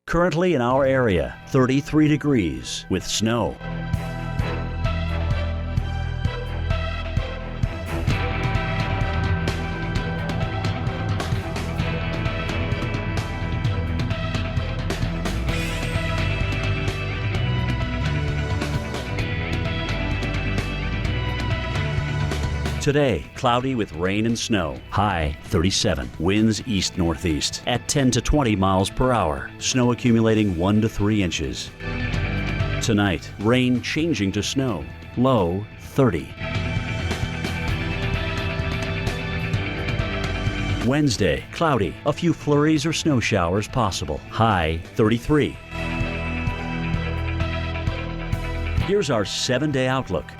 Currently in our area, 33 degrees with snow. Today, cloudy with rain and snow. High 37. Winds east-northeast at 10 to 20 miles per hour. Snow accumulating 1 to 3 inches. Tonight, rain changing to snow. Low 30. Wednesday, cloudy. A few flurries or snow showers possible. High 33. Here's our 7-day outlook.